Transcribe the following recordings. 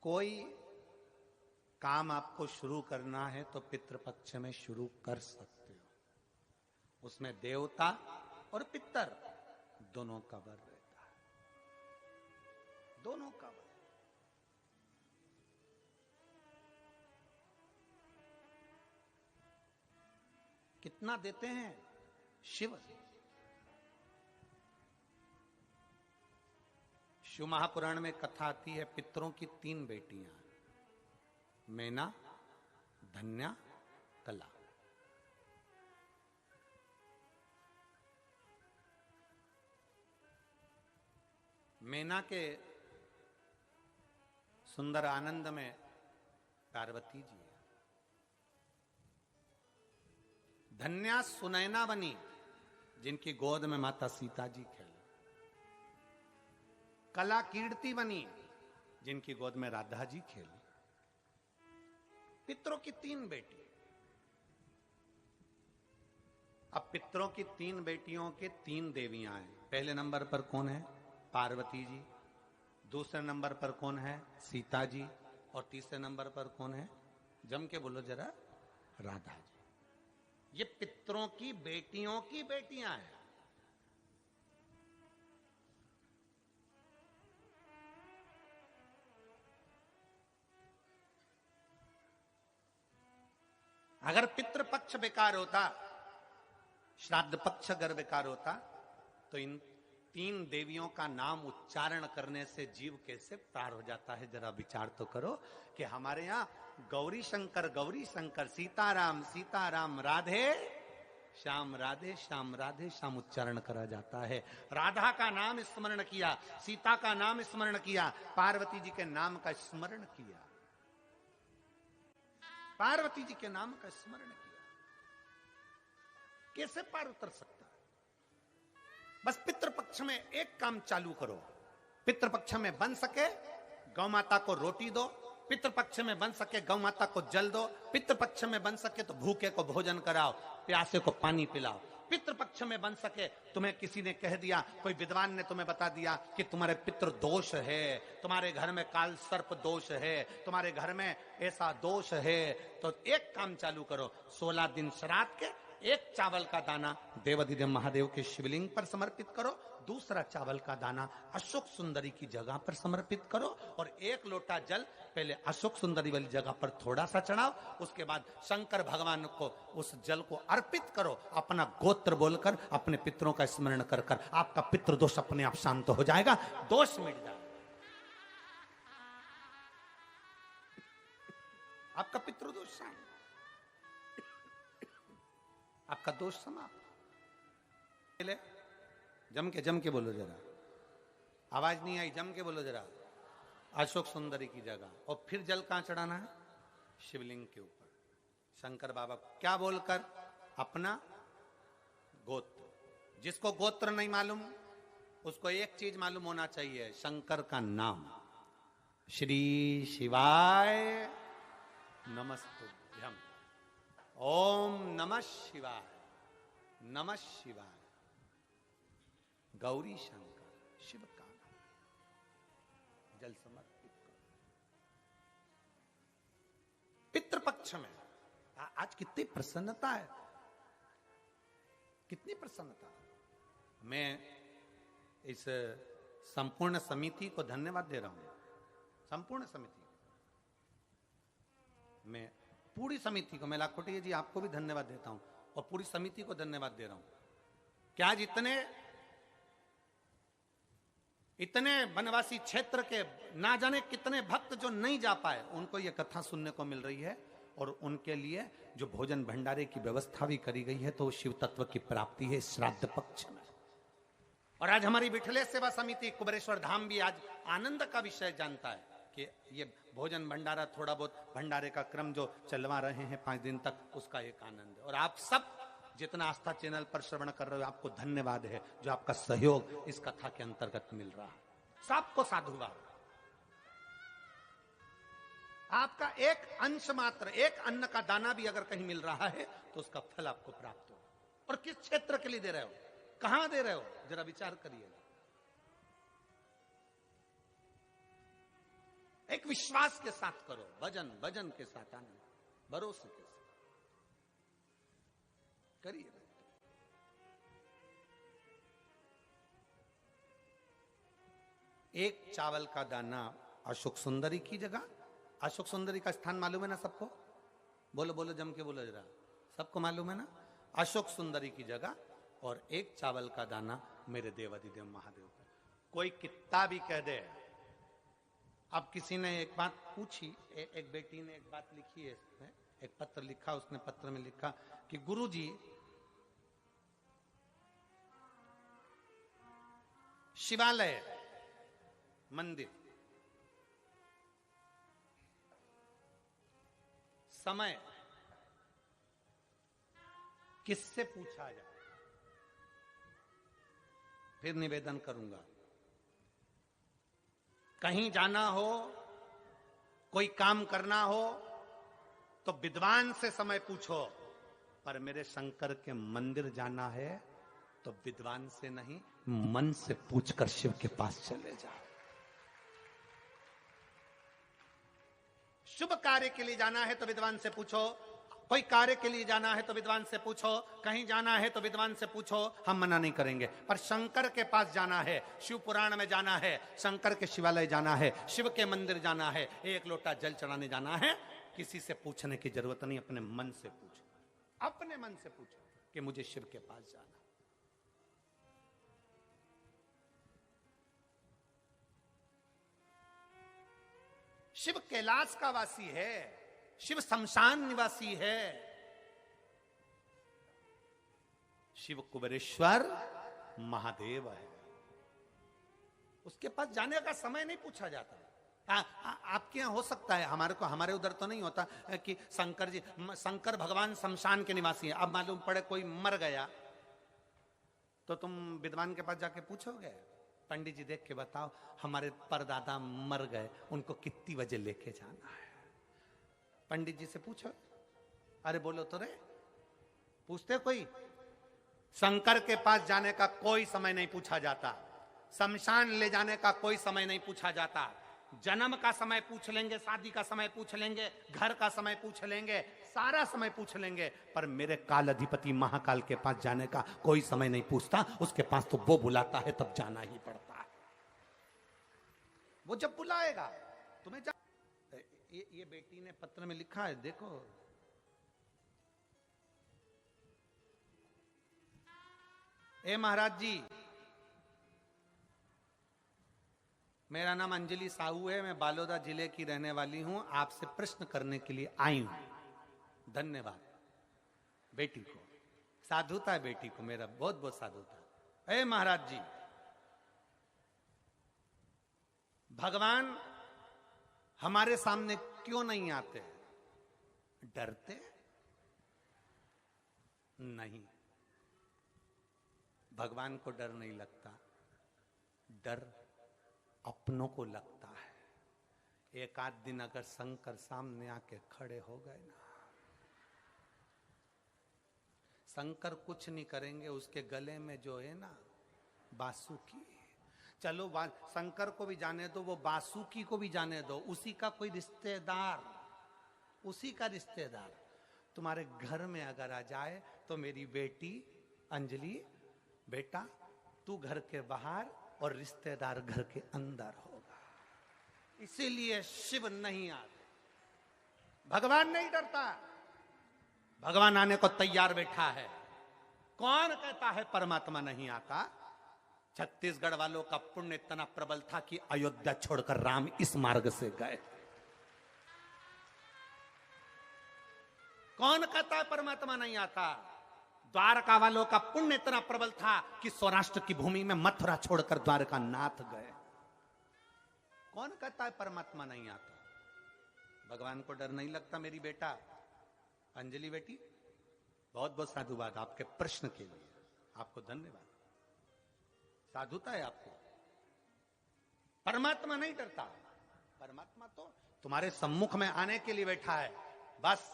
कोई काम आपको शुरू करना है तो पितृपक्ष में शुरू कर सकते हो। उसमें देवता और पितर दोनों का वर रहता है, दोनों का वर। कितना देते हैं शिव? शिव महापुराण में कथा आती है, पितरों की 3 बेटियां, मैना, धन्या, कला। मैना के सुंदर आनंद में पार्वती जी है, धन्या सुनैना बनी जिनकी गोद में माता सीता जी खेले, कला कीर्ति बनी जिनकी गोद में राधा जी खेली। पितरों की 3 बेटी। अब पितरों की 3 बेटियों के 3 देवियां हैं। पहले नंबर पर कौन है? पार्वती जी। दूसरे नंबर पर कौन है? सीता जी। और तीसरे नंबर पर कौन है? जम के बोलो जरा, राधा जी। ये पितरों की बेटियों की बेटियां हैं। अगर पितृपक्ष बेकार होता, श्राद्ध पक्ष अगर बेकार होता, तो इन 3 देवियों का नाम उच्चारण करने से जीव कैसे पार हो जाता है? जरा विचार तो करो कि हमारे यहां गौरी शंकर, सीताराम सीताराम, राधे श्याम, राधे श्याम, राधे श्याम उच्चारण करा जाता है। राधा का नाम स्मरण किया, सीता का नाम स्मरण किया, पार्वती जी के नाम का स्मरण किया, पार्वती जी के नाम का स्मरण किया। कैसे पार उतर सकता है? बस पितृपक्ष में एक काम चालू करो। पितृपक्ष में बन सके गौ माता को रोटी दो, पितृपक्ष में बन सके गौ माता को जल दो, पितृपक्ष में बन सके तो भूखे को भोजन कराओ, प्यासे को पानी पिलाओ। पितृपक्ष में बन सके, तुम्हें किसी ने कह दिया, कोई विद्वान ने तुम्हें बता दिया कि तुम्हारे पितृ दोष है, तुम्हारे घर में काल सर्प दोष है, तुम्हारे घर में ऐसा दोष है, तो एक काम चालू करो। 16 दिन श्राद्ध के 1 चावल का दाना देवाधिदेव महादेव के शिवलिंग पर समर्पित करो, दूसरा चावल का दाना अशोक सुंदरी की जगह पर समर्पित करो, और 1 लोटा जल पहले अशोक सुंदरी वाली जगह पर थोड़ा सा चढ़ाओ, उसके बाद शंकर भगवान को उस जल को अर्पित करो। अपना गोत्र बोलकर, अपने पितरों का स्मरण कर कर आपका पितृ दोष अपने आप शांत हो जाएगा, दोष मिट जाएगा, आपका पितृ दोष शांत, आपका दोष समाप्त। जम के बोलो जरा, आवाज नहीं आई, जम के बोलो जरा, अशोक सुंदरी की जगह। और फिर जल कहां चढ़ाना है? शिवलिंग के ऊपर। शंकर बाबा को क्या बोलकर? अपना गोत्र। जिसको गोत्र नहीं मालूम उसको एक चीज मालूम होना चाहिए, शंकर का नाम। श्री शिवाय नमस्तुभ्यम, ओम नमः शिवाय, नमः शिवाय, गौरी शंकर, शिव का जल समर्पित करो। पितृपक्ष में आज कितनी प्रसन्नता है, कितनी प्रसन्नता। मैं इस संपूर्ण समिति को धन्यवाद दे रहा हूं, संपूर्ण समिति, मैं पूरी समिति को, मैं लाखोटिया जी आपको भी धन्यवाद देता हूं, और पूरी समिति को धन्यवाद दे रहा हूं कि आज इतने वनवासी क्षेत्र के ना जाने कितने भक्त जो नहीं जा पाए, उनको यह कथा सुनने को मिल रही है, और उनके लिए जो भोजन भंडारे की व्यवस्था भी करी गई है, तो शिव तत्व की प्राप्ति है श्राद्ध पक्ष में। और आज हमारी विठलेश सेवा समिति कुबेरेश्वर धाम भी आज आनंद का विषय जानता है कि ये भोजन भंडारा, थोड़ा बहुत भंडारे का क्रम जो चलवा रहे हैं 5 दिन तक, उसका एक आनंद है। और आप सब जितना आस्था चैनल पर श्रवण कर रहे हो, आपको धन्यवाद है, जो आपका सहयोग इस कथा के अंतर्गत मिल रहा है। सबको साधुवाद। आपका एक अंश मात्र, एक अन्न का दाना भी अगर कहीं मिल रहा है, तो उसका फल आपको प्राप्त हो। और किस क्षेत्र के लिए दे रहे हो, कहां दे रहे हो, जरा विचार करिए। एक विश्वास के साथ करो, भजन भजन के साथ, आनंद भरोसे के साथ करिए। एक चावल का दाना अशोक सुंदरी की जगह, अशोक सुंदरी का स्थान मालूम है ना सबको? बोलो बोलो, जम के बोलो जरा, सबको मालूम है ना? अशोक सुंदरी की जगह और एक चावल का दाना मेरे देवाधिदेव महादेव का। कोई कितना भी कह दे। अब किसी ने एक बात पूछी, एक बेटी ने एक बात लिखी है इसमें, एक पत्र लिखा, उसने पत्र में लिखा कि गुरुजी, शिवालय मंदिर समय किससे पूछा जाए? फिर निवेदन करूंगा, कहीं जाना हो, कोई काम करना हो तो विद्वान से समय पूछो, पर मेरे शंकर के मंदिर जाना है तो विद्वान से नहीं, मन से पूछकर शिव के पास चले जाओ। शुभ कार्य के लिए जाना है तो विद्वान से पूछो, कोई कार्य के लिए जाना है तो विद्वान से पूछो, कहीं जाना है तो विद्वान से पूछो, हम मना नहीं करेंगे। पर शंकर के पास जाना है, शिव पुराण में जाना है, शंकर के शिवालय जाना है, शिव के मंदिर जाना है, एक लोटा जल चढ़ाने जाना है, किसी से पूछने की जरूरत नहीं, अपने मन से पूछो, अपने मन से पूछो कि मुझे शिव के पास जाना। शिव कैलाश का वासी है, शिव शमशान निवासी है, शिव कुबेरेश्वर महादेव है। उसके पास जाने का समय नहीं पूछा जाता। आपके यहां हो सकता है, हमारे उधर तो नहीं होता कि शंकर भगवान शमशान के निवासी है। अब मालूम पड़े कोई मर गया तो तुम विद्वान के पास जाके पूछोगे, पंडित जी देख के बताओ हमारे परदादा मर गए, उनको कितनी बजे लेके जाना है? पंडित जी से पूछो। अरे बोलो तो रे, पूछते कोई? शंकर के पास जाने का कोई समय नहीं पूछा जाता, शमशान ले जाने का कोई समय नहीं पूछा जाता। जन्म का समय पूछ लेंगे, शादी का समय पूछ लेंगे, घर का समय पूछ लेंगे, सारा समय पूछ लेंगे, पर मेरे काल अधिपति महाकाल के पास जाने का कोई समय नहीं पूछता। उसके पास तो वो बुलाता है तब जाना ही पड़ता है। वो जब बुलाएगा तुम्हें जा। ये बेटी ने पत्र में लिखा है, देखो, ए महाराज जी, मेरा नाम अंजलि साहू है, मैं बालोदा जिले की रहने वाली हूं, आपसे प्रश्न करने के लिए आई हूं। धन्यवाद बेटी को, साधुता है बेटी को, मेरा बहुत बहुत साधुता। ए महाराज जी, भगवान हमारे सामने क्यों नहीं आते? डरते नहीं, भगवान को डर नहीं लगता, डर अपनों को लगता है। एक आध दिन अगर शंकर सामने आके खड़े हो गए ना, शंकर कुछ नहीं करेंगे, उसके गले में जो है ना बासुकी, चलो शंकर को भी जाने दो, वो बासुकी को भी जाने दो, उसी का कोई रिश्तेदार, उसी का रिश्तेदार तुम्हारे घर में अगर आ जाए तो मेरी बेटी अंजलि, बेटा तू घर के बाहर और रिश्तेदार घर के अंदर होगा। इसीलिए शिव नहीं आते, भगवान नहीं डरता, भगवान आने को तैयार बैठा है। कौन कहता है परमात्मा नहीं आता? छत्तीसगढ़ वालों का पुण्य इतना प्रबल था कि अयोध्या छोड़कर राम इस मार्ग से गए। कौन कहता है परमात्मा नहीं आता? द्वारका वालों का पुण्य इतना प्रबल था कि सौराष्ट्र की भूमि में मथुरा छोड़कर द्वारका नाथ गए। कौन कहता है परमात्मा नहीं आता? भगवान को डर नहीं लगता। मेरी बेटा अंजलि बेटी, बहुत बहुत साधुवाद आपके प्रश्न के लिए, आपको धन्यवाद, साधुता है आपको। परमात्मा नहीं डरता, परमात्मा तो तुम्हारे सम्मुख में आने के लिए बैठा है। बस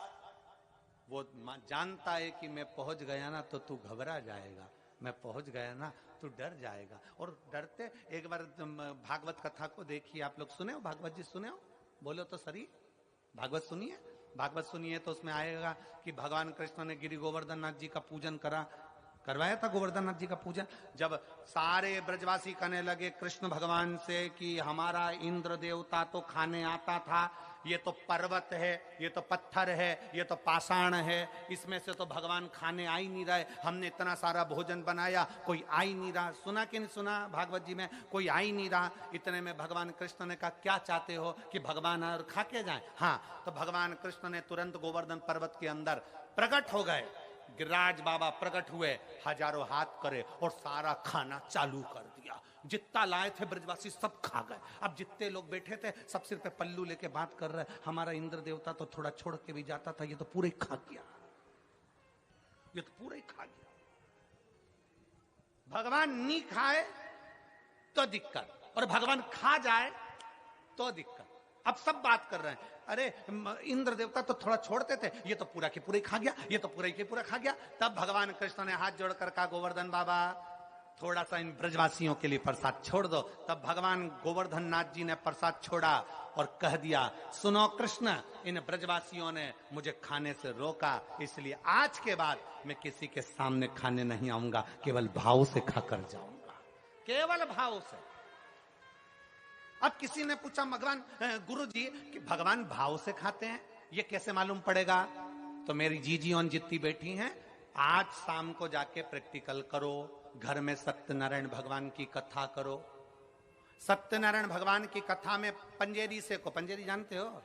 वो जानता है कि मैं पहुंच गया ना तो तू घबरा जाएगा, मैं पहुंच गया ना तू डर जाएगा। और डरते, एक बार भागवत कथा को देखिए, आप लोग सुने हो? भागवत जी सुने हो? बोलो तो सरी। भागवत सुनिए, भागवत सुनिए तो उसमें आएगा कि भगवान कृष्ण ने गिरि गोवर्धन नाथ जी का पूजन करवाया था। गोवर्धन नाथ जी का पूजन जब सारे ब्रजवासी कहने लगे कृष्ण भगवान से कि हमारा इंद्र देवता तो खाने आता था, ये तो पर्वत है, ये तो पत्थर है, ये तो पाषाण है, इसमें से तो भगवान खाने आ ही नहीं रहे। हमने इतना सारा भोजन बनाया, कोई आ ही नहीं रहा। सुना कि नहीं सुना भागवत जी में? कोई आ ही नहीं रहा। इतने में भगवान कृष्ण ने कहा क्या चाहते हो कि भगवान और खा के जाए? हाँ, तो भगवान कृष्ण ने तुरंत गोवर्धन पर्वत के अंदर प्रकट हो गए। गिरिराज बाबा प्रकट हुए, हजारों हाथ करे और सारा खाना चालू कर दिया। जितना लाए थे ब्रजवासी सब खा गए। अब जितने लोग बैठे थे सब सिर पे पल्लू लेके बात कर रहे, हमारा इंद्र देवता तो थोड़ा छोड़ के भी जाता था, ये तो पूरे खा गया, ये तो पूरे खा गया। भगवान नहीं खाए तो दिक्कत, और भगवान खा जाए तो दिक्कत। अब सब बात कर रहे हैं, अरे इंद्र देवता तो थोड़ा छोड़ते थे, ये तो पूरा के पूरे खा गया, ये तो पूरा के पूरा खा गया। तब भगवान कृष्ण ने हाथ जोड़कर कहा गोवर्धन बाबा थोड़ा सा इन ब्रजवासियों के लिए प्रसाद छोड़ दो। तब भगवान गोवर्धन नाथ जी ने प्रसाद छोड़ा और कह दिया सुनो कृष्ण, इन ब्रजवासियों ने मुझे खाने से रोका, इसलिए आज के बाद मैं किसी के सामने खाने नहीं आऊंगा, केवल भाव से खाकर जाऊंगा, केवल भाव से। अब किसी ने पूछा भगवान गुरु जी कि भगवान भाव से खाते हैं, ये कैसे मालूम पड़ेगा? तो मेरी जीजी और जितनी बैठी हैं, आज शाम को जाके प्रैक्टिकल करो, घर में सत्यनारायण भगवान की कथा करो। सत्यनारायण भगवान की कथा में पंजेरी सेको, पंजेरी जानते हो?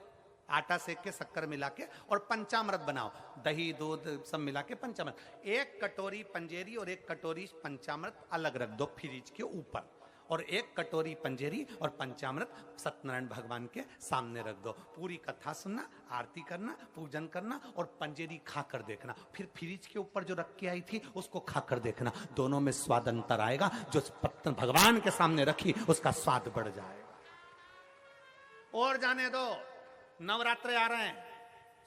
आटा सेक के शक्कर मिला के और पंचामृत बनाओ, दही दूध सब मिला के पंचामृत। एक कटोरी पंजेरी और एक कटोरी पंचामृत अलग रख दो फ्रिज के ऊपर, और एक कटोरी पंजेरी और पंचामृत सत्यनारायण भगवान के सामने रख दो। पूरी कथा सुनना, आरती करना, पूजन करना और पंजेरी खाकर देखना। फिर फ्रिज के ऊपर जो रख के आई थी उसको खाकर देखना, दोनों में स्वाद अंतर आएगा। जो पत्तन भगवान के सामने रखी उसका स्वाद बढ़ जाएगा। और जाने दो, नवरात्रे आ रहे हैं,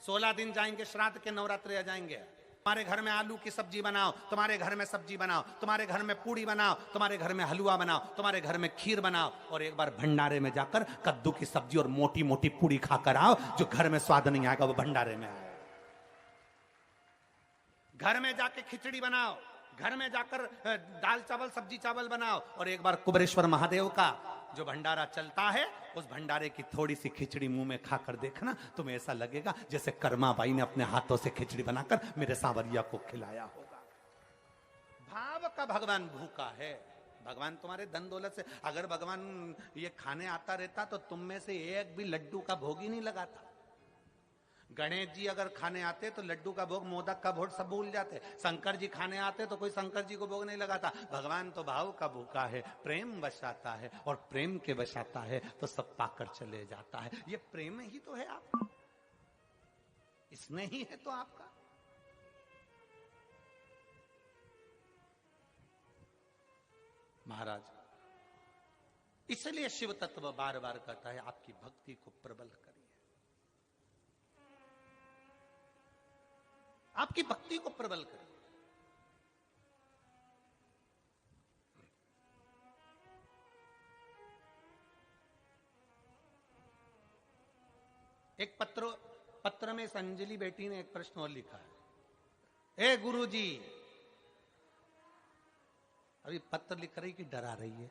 16 दिन जाएंगे, श्राद्ध के नवरात्रे आ जाएंगे। तुम्हारे घर में आलू की सब्जी बनाओ, तुम्हारे घर में सब्जी बनाओ, तुम्हारे घर में पूड़ी बनाओ, तुम्हारे घर में हलवा बनाओ, तुम्हारे घर में खीर बनाओ, और एक बार भंडारे में जाकर कद्दू की सब्जी और मोटी मोटी पूड़ी खाकर आओ। जो घर में स्वाद नहीं आएगा वो भंडारे में आएगा। घर में जाके खिचड़ी बनाओ, घर में जाकर दाल चावल सब्जी चावल बनाओ, और एक बार कुबेरेश्वर महादेव का जो भंडारा चलता है उस भंडारे की थोड़ी सी खिचड़ी मुंह में खाकर देखना, तुम्हें ऐसा लगेगा जैसे कर्मा बाई ने अपने हाथों से खिचड़ी बनाकर मेरे सांवरिया को खिलाया होगा। भाव का भगवान भूखा है। भगवान तुम्हारे धन दौलत से, अगर भगवान ये खाने आता रहता तो तुम में से एक भी लड्डू का भोग ही नहीं लगाता। गणेश जी अगर खाने आते तो लड्डू का भोग, मोदक का भोग सब भूल जाते। शंकर जी खाने आते तो कोई शंकर जी को भोग नहीं लगाता। भगवान तो भाव का भूखा है, प्रेम बसाता है, और प्रेम के बसाता है तो सब पाकर चले जाता है। ये प्रेम ही तो है आपका, इसमें ही है तो आपका। महाराज इसलिए शिव तत्व बार बार कहता है आपकी भक्ति को प्रबल करिए, आपकी भक्ति को प्रबल करिए। एक पत्र में अंजलि बेटी ने एक प्रश्न और लिखा है, ए गुरु जी, अभी पत्र लिख रही कि डरा रही है।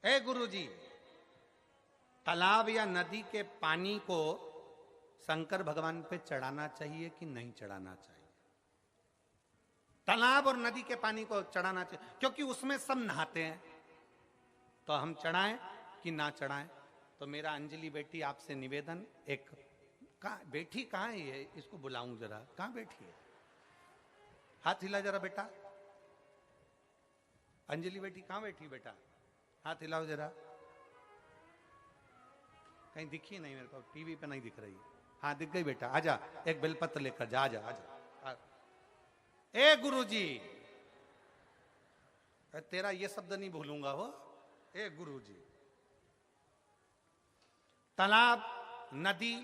ए गुरु जी, तालाब या नदी के पानी को शंकर भगवान पे चढ़ाना चाहिए कि नहीं चढ़ाना चाहिए? तालाब और नदी के पानी को चढ़ाना चाहिए क्योंकि उसमें सब नहाते हैं, तो हम चढ़ाएं कि ना चढ़ाएं? तो मेरा अंजलि बेटी आपसे निवेदन, एक बेटी कहाँ है ये, इसको बुलाऊं जरा, कहाँ बैठी है? हाथ हिला जरा बेटा। अंजलि बेटी कहाँ बैठी बेटा? हाथ हिलाओ जरा। कहीं दिखी नहीं मेरे को, टीवी पे नहीं दिख रही। हाँ दिख गई बेटा, आजा, एक बेलपत्र लेकर जा, आजा आजा। ए गुरुजी, तेरा ये शब्द नहीं भूलूंगा हो। ए गुरुजी, तालाब नदी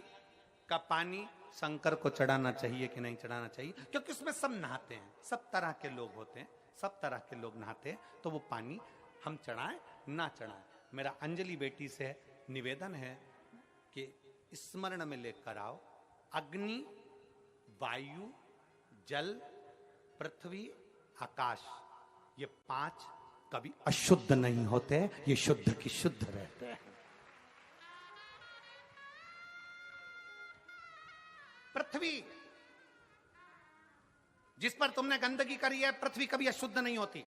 का पानी शंकर को चढ़ाना चाहिए कि नहीं चढ़ाना चाहिए? क्योंकि उसमें सब नहाते हैं, सब तरह के लोग होते हैं, सब तरह के लोग नहाते हैं, तो वो पानी हम चढ़ाएं ना चढ़ाएं? मेरा अंजलि बेटी से निवेदन है, कि स्मरण में लेकर आओ, अग्नि, वायु, जल, पृथ्वी, आकाश, ये 5 कभी अशुद्ध नहीं होते, ये शुद्ध की शुद्ध रहते हैं। पृथ्वी जिस पर तुमने गंदगी करी है, पृथ्वी कभी अशुद्ध नहीं होती।